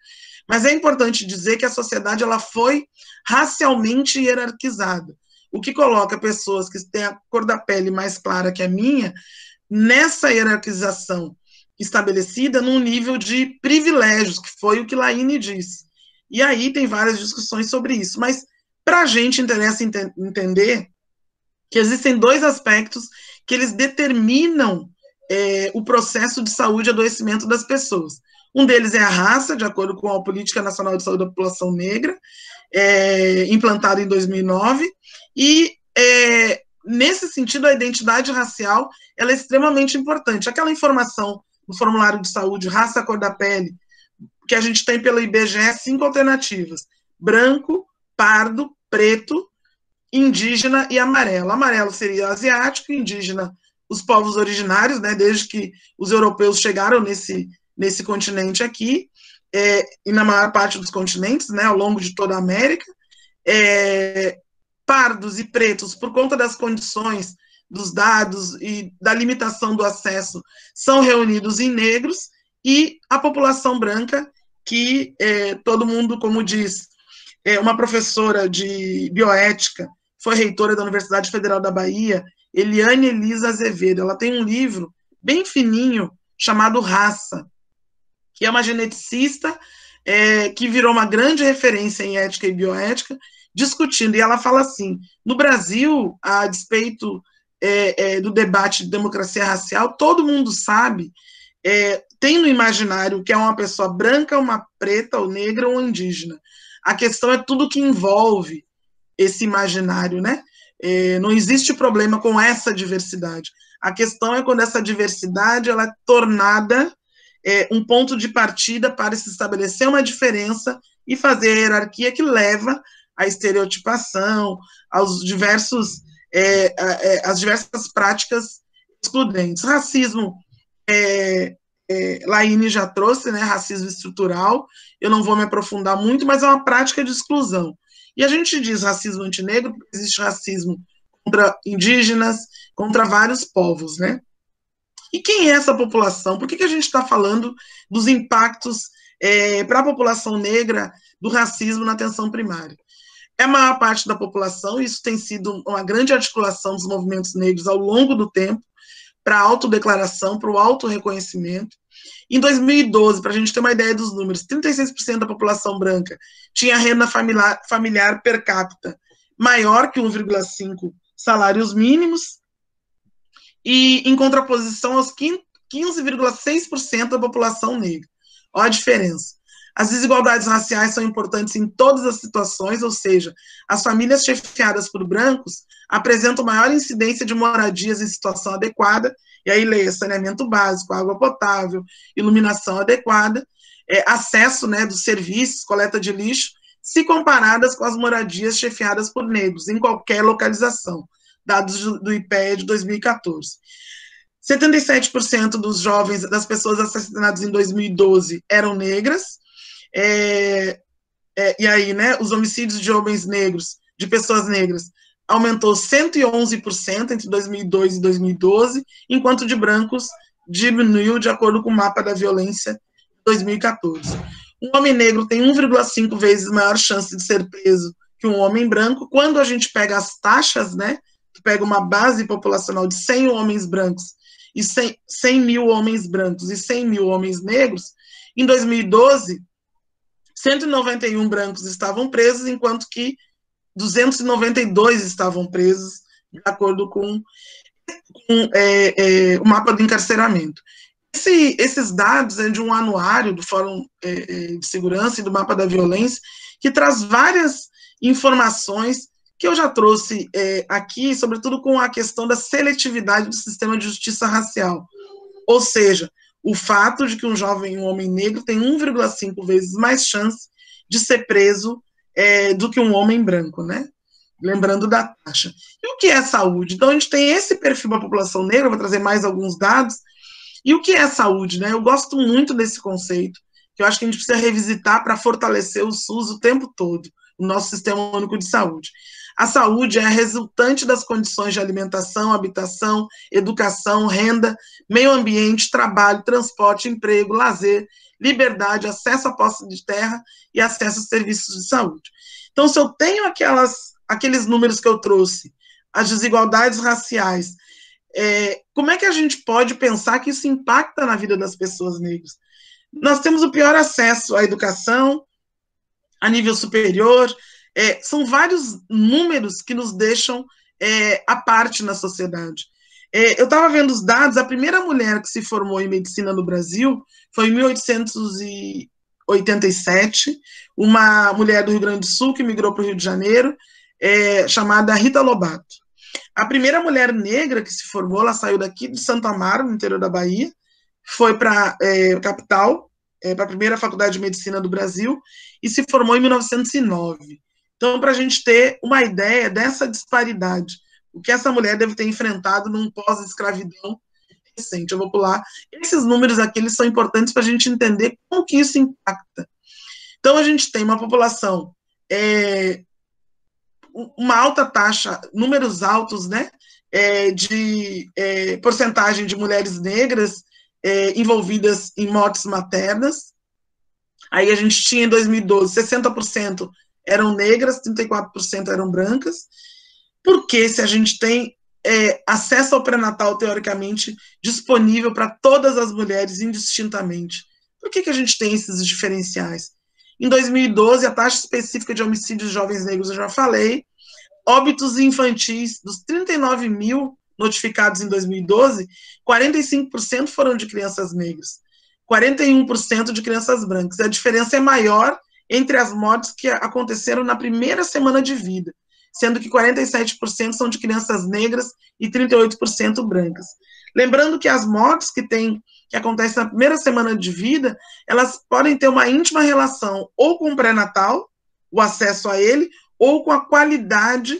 Mas é importante dizer que a sociedade ela foi racialmente hierarquizada, o que coloca pessoas que têm a cor da pele mais clara que a minha, nessa hierarquização estabelecida num nível de privilégios, que foi o que Laíne disse. E aí tem várias discussões sobre isso, mas para a gente interessa entender que existem dois aspectos que eles determinam o processo de saúde e adoecimento das pessoas. Um deles é a raça, de acordo com a Política Nacional de Saúde da População Negra, implantada em 2009, e nesse sentido a identidade racial ela é extremamente importante. Aquela informação no formulário de saúde, raça, cor da pele, que a gente tem pelo IBGE 5 alternativas: branco, pardo, preto, indígena e amarelo. Amarelo seria asiático, indígena os povos originários, né, desde que os europeus chegaram nesse continente aqui, e na maior parte dos continentes, né, ao longo de toda a América. Pardos e pretos, por conta das condições dos dados e da limitação do acesso, são reunidos em negros, e a população branca, que todo mundo, como diz, uma professora de bioética, foi reitora da Universidade Federal da Bahia, Eliane Elisa Azevedo, ela tem um livro bem fininho, chamado Raça, que é uma geneticista que virou uma grande referência em ética e bioética, discutindo, e ela fala assim: no Brasil, a despeito do debate de democracia racial, todo mundo sabe, tem no imaginário que é uma pessoa branca, uma preta, ou negra, ou indígena. A questão é tudo que envolve esse imaginário, né? Não existe problema com essa diversidade. A questão é quando essa diversidade ela é tornada um ponto de partida para se estabelecer uma diferença e fazer a hierarquia que leva à estereotipação, aos diversos, às diversas práticas excludentes. Racismo, Laíne já trouxe, né, racismo estrutural, eu não vou me aprofundar muito, mas é uma prática de exclusão. E a gente diz racismo antinegro porque existe racismo contra indígenas, contra vários povos, né? E quem é essa população? Por que a gente está falando dos impactos para a população negra do racismo na atenção primária? É a maior parte da população, isso tem sido uma grande articulação dos movimentos negros ao longo do tempo, para a autodeclaração, para o autorreconhecimento. Em 2012, para a gente ter uma ideia dos números, 36% da população branca tinha renda familiar per capita maior que 1,5 salários mínimos, e em contraposição aos 15,6% da população negra. Olha a diferença. As desigualdades raciais são importantes em todas as situações, ou seja, as famílias chefiadas por brancos apresentam maior incidência de moradias em situação adequada, e aí leia saneamento básico, água potável, iluminação adequada, acesso, né, dos serviços, coleta de lixo, se comparadas com as moradias chefiadas por negros, em qualquer localização, dados do IPEA de 2014. 77% dos jovens, das pessoas assassinadas em 2012 eram negras, e aí, né, os homicídios de homens negros, de pessoas negras, aumentou 111% entre 2002 e 2012, enquanto de brancos diminuiu de acordo com o mapa da violência de 2014. Um homem negro tem 1,5 vezes maior chance de ser preso que um homem branco. Quando a gente pega as taxas, né, pega uma base populacional de 100 homens brancos e 100 mil homens brancos e 100 mil homens negros, Em 2012, 191 brancos estavam presos, enquanto que 292 estavam presos, de acordo com o mapa do encarceramento. Esses dados é de um anuário do Fórum de Segurança e do Mapa da Violência, que traz várias informações que eu já trouxe aqui, sobretudo com a questão da seletividade do sistema de justiça racial. Ou seja, o fato de que um homem negro tem 1,5 vezes mais chance de ser preso do que um homem branco, né? Lembrando da taxa. E o que é saúde? Então, a gente tem esse perfil da população negra, vou trazer mais alguns dados. E o que é saúde, né? Eu gosto muito desse conceito, que eu acho que a gente precisa revisitar para fortalecer o SUS o tempo todo, o nosso Sistema Único de Saúde. A saúde é a resultante das condições de alimentação, habitação, educação, renda, meio ambiente, trabalho, transporte, emprego, lazer, liberdade, acesso à posse de terra e acesso a serviços de saúde. Então, se eu tenho aqueles números que eu trouxe, as desigualdades raciais, como é que a gente pode pensar que isso impacta na vida das pessoas negras? Nós temos o pior acesso à educação, a nível superior, são vários números que nos deixam à parte na sociedade. Eu estava vendo os dados, a primeira mulher que se formou em medicina no Brasil foi em 1887, uma mulher do Rio Grande do Sul que migrou para o Rio de Janeiro, chamada Rita Lobato. A primeira mulher negra que se formou, ela saiu daqui de Santo Amaro, no interior da Bahia, foi para a capital, para a primeira faculdade de medicina do Brasil, e se formou em 1909. Então, para a gente ter uma ideia dessa disparidade, o que essa mulher deve ter enfrentado num pós-escravidão recente. Eu vou pular. Esses números aqui, eles são importantes para a gente entender como que isso impacta. Então, a gente tem uma população, uma alta taxa, números altos, né, de porcentagem de mulheres negras envolvidas em mortes maternas. Aí a gente tinha, em 2012, 60% eram negras, 34% eram brancas. Porque se a gente tem acesso ao pré-natal, teoricamente, disponível para todas as mulheres, indistintamente, por que a gente tem esses diferenciais? Em 2012, a taxa específica de homicídios de jovens negros, eu já falei, óbitos infantis, dos 39 mil notificados em 2012, 45% foram de crianças negras, 41% de crianças brancas. A diferença é maior entre as mortes que aconteceram na primeira semana de vida, sendo que 47% são de crianças negras e 38% brancas. Lembrando que as mortes que acontecem na primeira semana de vida, elas podem ter uma íntima relação ou com o pré-natal, o acesso a ele, ou com a qualidade,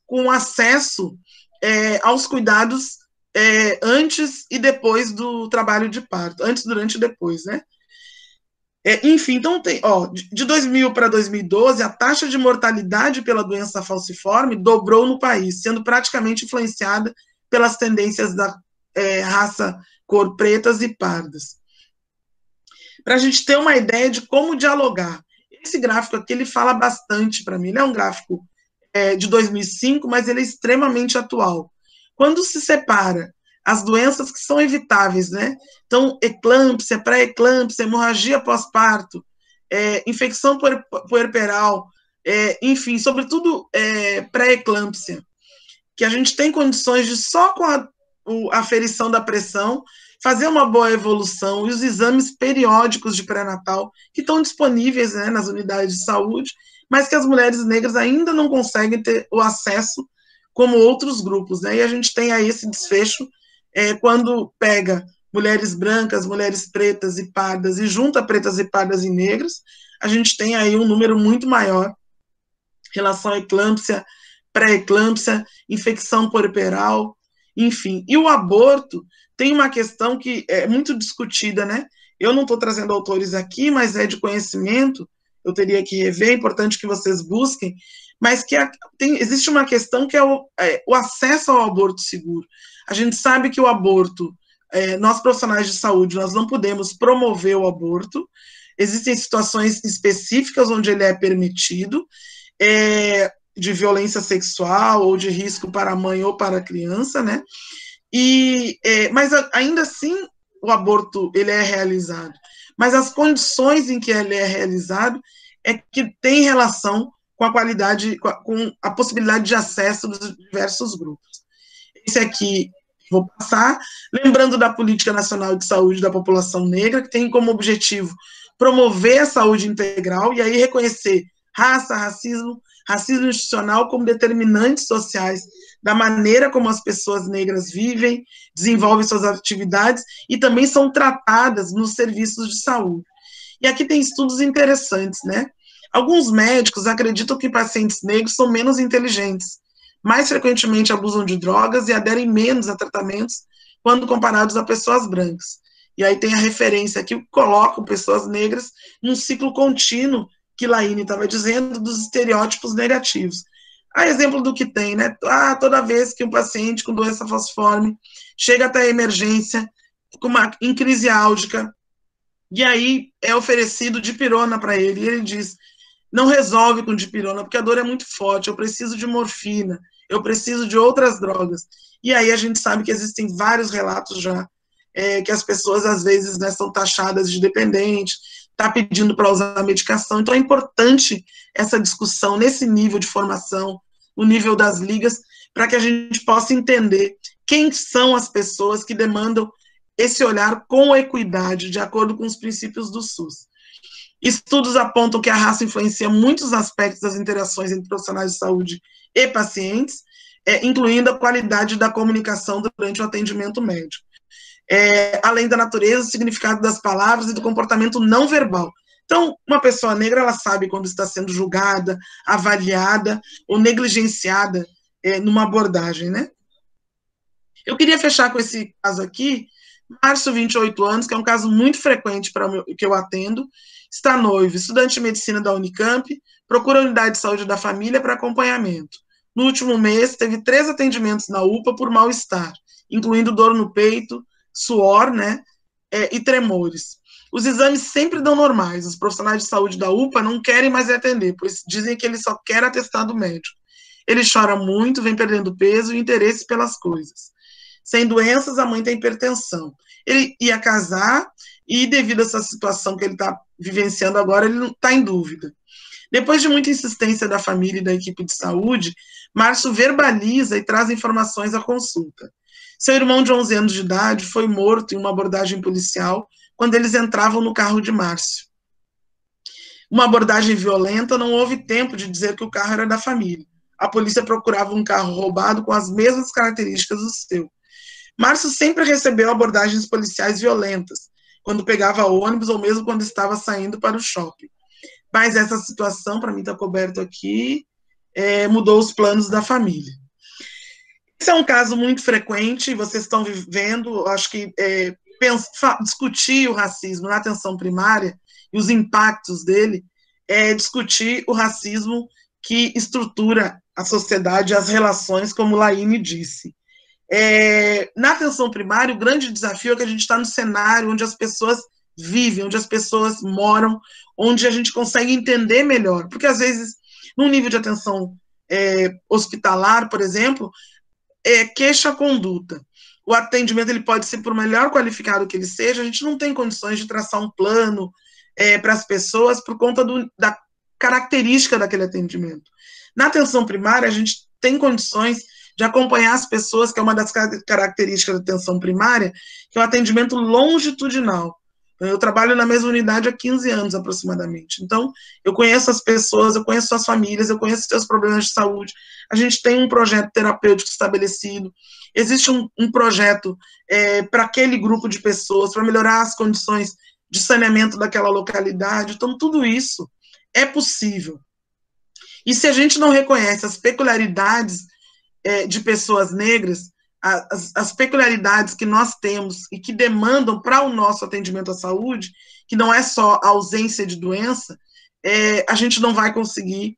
com o acesso aos cuidados antes e depois do trabalho de parto, antes, durante e depois, né? Enfim, então de 2000 para 2012, a taxa de mortalidade pela doença falciforme dobrou no país, sendo praticamente influenciada pelas tendências da raça cor pretas e pardas. Para a gente ter uma ideia de como dialogar. Esse gráfico aqui, ele fala bastante para mim. Ele é um gráfico de 2005, mas ele é extremamente atual. Quando se separa as doenças que são evitáveis, né? Então, eclâmpsia, pré-eclâmpsia, hemorragia pós-parto, infecção puerperal, enfim, sobretudo pré-eclâmpsia, que a gente tem condições de só com a aferição da pressão fazer uma boa evolução, e os exames periódicos de pré-natal que estão disponíveis, né, nas unidades de saúde, mas que as mulheres negras ainda não conseguem ter o acesso como outros grupos, né? E a gente tem aí esse desfecho quando pega mulheres brancas, mulheres pretas e pardas, e junta pretas e pardas e negras, a gente tem aí um número muito maior em relação à eclâmpsia, pré-eclâmpsia, infecção puerperal, enfim. E o aborto tem uma questão que é muito discutida, né? Eu não estou trazendo autores aqui, mas é de conhecimento, eu teria que rever, é importante que vocês busquem, mas que existe uma questão que é o acesso ao aborto seguro. A gente sabe que o aborto, nós profissionais de saúde, nós não podemos promover o aborto, existem situações específicas onde ele é permitido, de violência sexual ou de risco para a mãe ou para a criança, né? Mas ainda assim o aborto ele é realizado. mas as condições em que ele é realizado é que tem relação com a qualidade, com a possibilidade de acesso dos diversos grupos. Esse aqui vou passar, lembrando da Política Nacional de Saúde da População Negra, que tem como objetivo promover a saúde integral e aí reconhecer raça, racismo institucional como determinantes sociais da maneira como as pessoas negras vivem, desenvolvem suas atividades e também são tratadas nos serviços de saúde. E aqui tem estudos interessantes, né? Alguns médicos acreditam que pacientes negros são menos inteligentes, mais frequentemente abusam de drogas e aderem menos a tratamentos quando comparados a pessoas brancas. E aí tem a referência aqui que colocam pessoas negras num ciclo contínuo que Laíne estava dizendo, dos estereótipos negativos. A exemplo do que tem, né? Toda vez que um paciente com doença falciforme chega até a emergência, em crise álgica, e aí é oferecido dipirona para ele, e ele diz, não resolve com dipirona, porque a dor é muito forte, eu preciso de morfina, eu preciso de outras drogas. E aí a gente sabe que existem vários relatos já, que as pessoas, às vezes, né, são taxadas de dependente, está pedindo para usar a medicação. Então, é importante essa discussão nesse nível de formação, o nível das ligas, para que a gente possa entender quem são as pessoas que demandam esse olhar com equidade, de acordo com os princípios do SUS. Estudos apontam que a raça influencia muitos aspectos das interações entre profissionais de saúde e pacientes, incluindo a qualidade da comunicação durante o atendimento médico. Além da natureza, o significado das palavras e do comportamento não verbal. Então, uma pessoa negra, ela sabe quando está sendo julgada, avaliada ou negligenciada numa abordagem, né? Eu queria fechar com esse caso aqui. Márcio, 28 anos, que é um caso muito frequente que eu atendo, está noivo, estudante de medicina da Unicamp, procura a unidade de saúde da família para acompanhamento. No último mês, teve 3 atendimentos na UPA por mal-estar, incluindo dor no peito, suor, né, e tremores. Os exames sempre dão normais, os profissionais de saúde da UPA não querem mais atender, pois dizem que ele só quer atestado médico. Ele chora muito, vem perdendo peso e interesse pelas coisas. Sem doenças, a mãe tem hipertensão. Ele ia casar e, devido a essa situação que ele está vivenciando agora, ele não está em dúvida. Depois de muita insistência da família e da equipe de saúde, Márcio verbaliza e traz informações à consulta. Seu irmão de 11 anos de idade foi morto em uma abordagem policial quando eles entravam no carro de Márcio. Uma abordagem violenta, não houve tempo de dizer que o carro era da família. A polícia procurava um carro roubado com as mesmas características do seu. Márcio sempre recebeu abordagens policiais violentas, quando pegava ônibus ou mesmo quando estava saindo para o shopping. Mas essa situação, para mim está coberto aqui, mudou os planos da família. Esse é um caso muito frequente, vocês estão vivendo, acho que discutir o racismo na atenção primária e os impactos dele, discutir o racismo que estrutura a sociedade, as relações, como Laíne disse. Na atenção primária, o grande desafio é que a gente está no cenário onde as pessoas vivem, onde as pessoas moram, onde a gente consegue entender melhor, porque às vezes, num nível de atenção hospitalar, por exemplo, queixa-conduta. O atendimento ele pode ser, por melhor qualificado que ele seja, a gente não tem condições de traçar um plano para as pessoas por conta da característica daquele atendimento. Na atenção primária, a gente tem condições de acompanhar as pessoas, que é uma das características da atenção primária, que é o atendimento longitudinal. Eu trabalho na mesma unidade há 15 anos, aproximadamente. Então, eu conheço as pessoas, eu conheço as famílias, eu conheço seus problemas de saúde. A gente tem um projeto terapêutico estabelecido. Existe um projeto para aquele grupo de pessoas, para melhorar as condições de saneamento daquela localidade. Então, tudo isso é possível. E se a gente não reconhece as peculiaridades de pessoas negras, as peculiaridades que nós temos e que demandam para o nosso atendimento à saúde, que não é só a ausência de doença, a gente não vai conseguir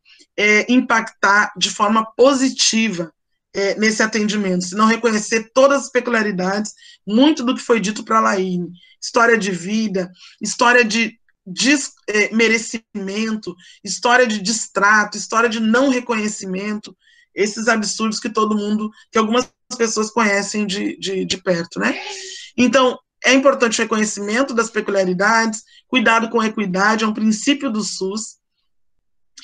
impactar de forma positiva nesse atendimento, se não reconhecer todas as peculiaridades, muito do que foi dito para a Laíne, história de vida, história de merecimento, história de distrato, história de não reconhecimento, esses absurdos que todo mundo, que algumas pessoas conhecem de perto, né? Então, É importante o reconhecimento das peculiaridades, cuidado com a equidade, é um princípio do SUS,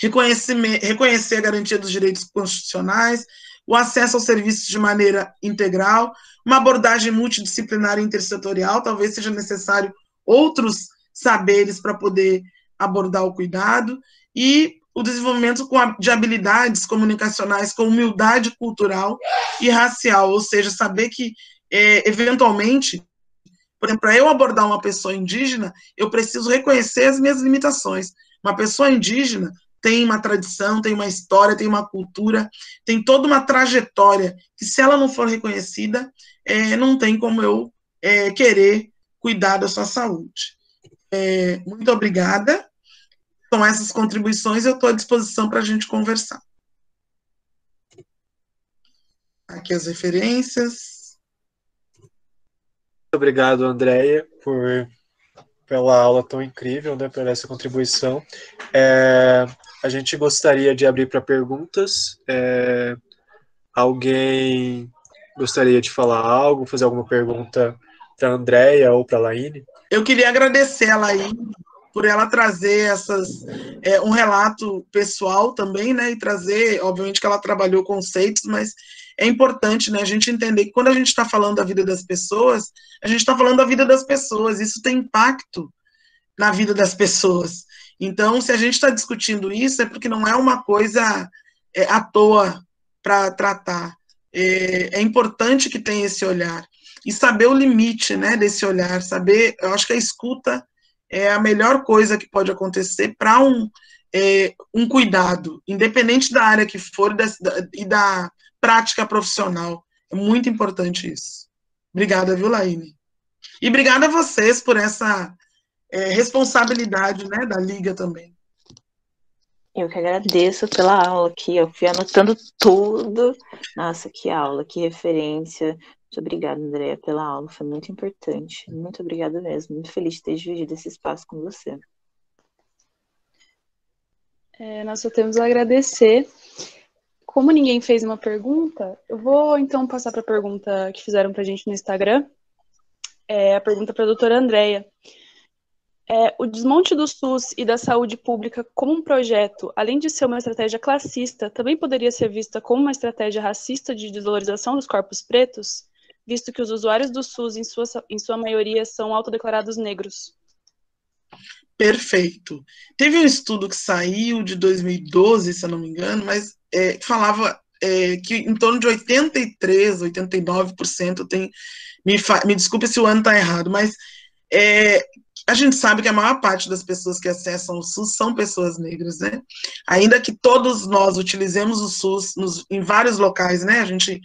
reconhecer a garantia dos direitos constitucionais, o acesso aos serviços de maneira integral, uma abordagem multidisciplinar e intersetorial, talvez seja necessário outros saberes para poder abordar o cuidado, e o desenvolvimento de habilidades comunicacionais com humildade cultural e racial, ou seja, saber que, eventualmente, por exemplo, para eu abordar uma pessoa indígena, eu preciso reconhecer as minhas limitações. Uma pessoa indígena tem uma tradição, tem uma história, tem uma cultura, tem toda uma trajetória, que se ela não for reconhecida, não tem como eu querer cuidar da sua saúde. Muito obrigada. Com essas contribuições, eu estou à disposição para a gente conversar. Aqui as referências. Muito obrigado, Andréia, pela aula tão incrível, né, por essa contribuição. A gente gostaria de abrir para perguntas. Alguém gostaria de falar algo, fazer alguma pergunta para a Andréia ou para a Laine? Eu queria agradecer a Laine por ela trazer um relato pessoal também, né, e trazer, obviamente que ela trabalhou conceitos, mas é importante, né, a gente entender que quando a gente está falando da vida das pessoas, a gente está falando da vida das pessoas, isso tem impacto na vida das pessoas. Então, se a gente está discutindo isso, é porque não é uma coisa à toa para tratar. É importante que tenha esse olhar. E saber o limite, né, desse olhar, saber, eu acho que a escuta é a melhor coisa que pode acontecer para um cuidado, independente da área que for e da prática profissional. É muito importante isso. Obrigada, viu, Laine? E obrigada a vocês por essa responsabilidade, né, da Liga também. Eu que agradeço pela aula aqui, eu fui anotando tudo. Nossa, que aula, que referência. Muito obrigada, Andréia, pela aula, foi muito importante. Muito obrigada mesmo, muito feliz de ter dividido esse espaço com você. Nós só temos a agradecer. Como ninguém fez uma pergunta, eu vou então passar para a pergunta que fizeram para a gente no Instagram. A pergunta para a doutora Andréia. O desmonte do SUS e da saúde pública como um projeto, além de ser uma estratégia classista, também poderia ser vista como uma estratégia racista de desvalorização dos corpos pretos, visto que os usuários do SUS, em sua maioria, são autodeclarados negros? Perfeito. Teve um estudo que saiu de 2012, se eu não me engano, mas que falava que em torno de 83%, 89% tem... Me desculpe se o ano está errado, mas a gente sabe que a maior parte das pessoas que acessam o SUS são pessoas negras, né? Ainda que todos nós utilizemos o SUS em vários locais, né? A gente,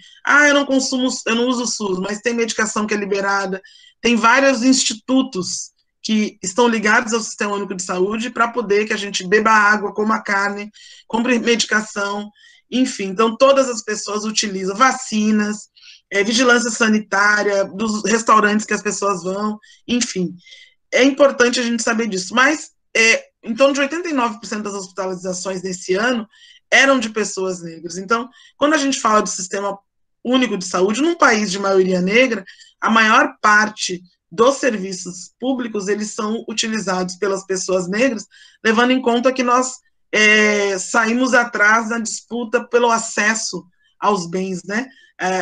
eu não uso o SUS, mas tem medicação que é liberada, tem vários institutos que estão ligados ao Sistema Único de Saúde para poder que a gente beba água, coma carne, compre medicação, enfim. Então, todas as pessoas utilizam vacinas, vigilância sanitária, dos restaurantes que as pessoas vão, enfim. É importante a gente saber disso, mas em torno de 89% das hospitalizações nesse ano eram de pessoas negras. Então, quando a gente fala do Sistema Único de Saúde, num país de maioria negra, a maior parte dos serviços públicos, eles são utilizados pelas pessoas negras, levando em conta que nós saímos atrás na disputa pelo acesso aos bens, né?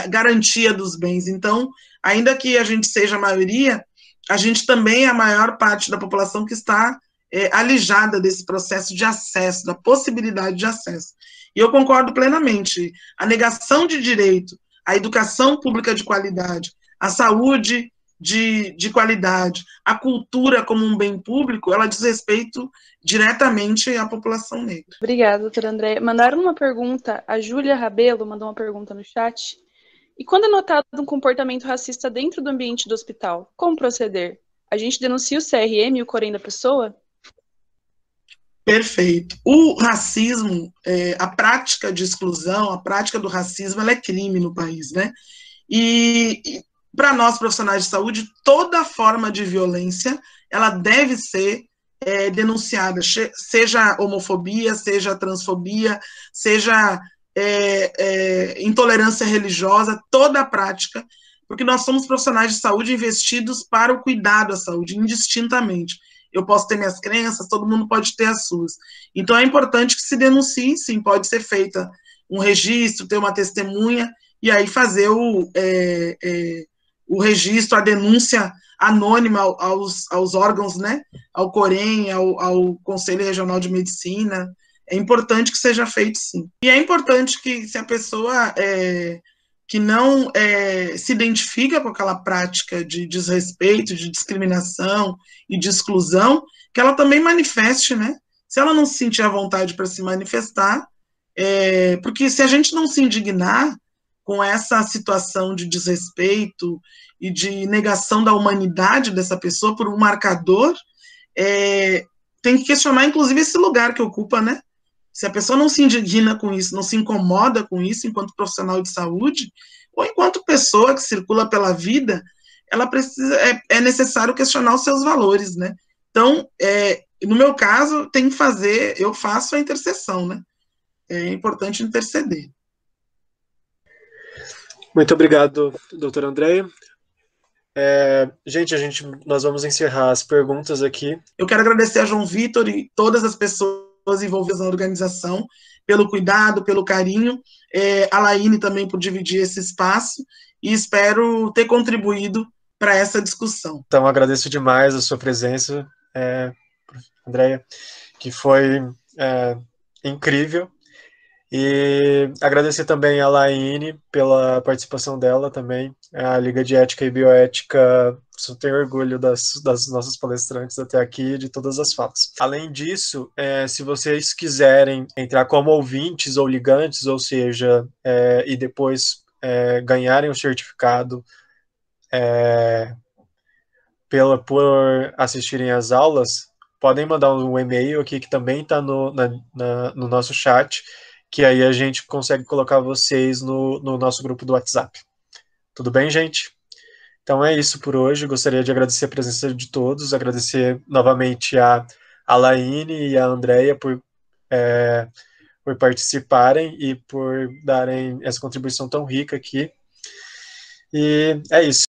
Garantia dos bens. Então, ainda que a gente seja a maioria, a gente também é a maior parte da população que está alijada desse processo de acesso, da possibilidade de acesso. E eu concordo plenamente. A negação de direito, a educação pública de qualidade, a saúde de qualidade, a cultura como um bem público, ela diz respeito diretamente à população negra. Obrigada, doutora Andréia. Mandaram uma pergunta, a Júlia Rabelo mandou uma pergunta no chat. E quando é notado um comportamento racista dentro do ambiente do hospital, como proceder? A gente denuncia o CRM e o Corém da pessoa? Perfeito. O racismo, a prática de exclusão, a prática do racismo, ela é crime no país, né? E para nós, profissionais de saúde, toda forma de violência, ela deve ser denunciada, seja homofobia, seja transfobia, seja intolerância religiosa, toda a prática porque nós somos profissionais de saúde investidos para o cuidado à saúde, indistintamente. Eu posso ter minhas crenças, todo mundo pode ter as suas. Então, é importante que se denuncie, sim, pode ser feita um registro, ter uma testemunha, e aí fazer o registro, a denúncia anônima aos órgãos, né, ao COREM, ao Conselho Regional de Medicina. É importante que seja feito, sim. E é importante que, se a pessoa que não se identifica com aquela prática de desrespeito, de discriminação e de exclusão, que ela também manifeste, né? Se ela não se sentir à vontade para se manifestar, porque se a gente não se indignar com essa situação de desrespeito e de negação da humanidade dessa pessoa por um marcador, tem que questionar, inclusive, esse lugar que ocupa, né? Se a pessoa não se indigna com isso, não se incomoda com isso enquanto profissional de saúde, ou enquanto pessoa que circula pela vida, ela precisa, é necessário questionar os seus valores, né? Então, no meu caso, tem que fazer, eu faço a intercessão, né? É importante interceder. Muito obrigado, doutora Andréia. Gente, nós vamos encerrar as perguntas aqui. Eu quero agradecer a João Vitor e todas as pessoas envolvidas na organização pelo cuidado, pelo carinho, a Laine também por dividir esse espaço, e espero ter contribuído para essa discussão. Então, agradeço demais a sua presença, Andréia, que foi incrível. E agradecer também a Laine pela participação dela também. A Liga de Ética e Bioética, só tenho orgulho das nossas palestrantes até aqui, de todas as falas. Além disso, se vocês quiserem entrar como ouvintes ou ligantes, ou seja, e depois ganharem o certificado por assistirem às aulas, podem mandar um e-mail aqui que também está no nosso chat, que aí a gente consegue colocar vocês no nosso grupo do WhatsApp. Tudo bem, gente? Então é isso por hoje. Gostaria de agradecer a presença de todos, agradecer novamente a Laine e a Andréia por participarem e por darem essa contribuição tão rica aqui. E é isso.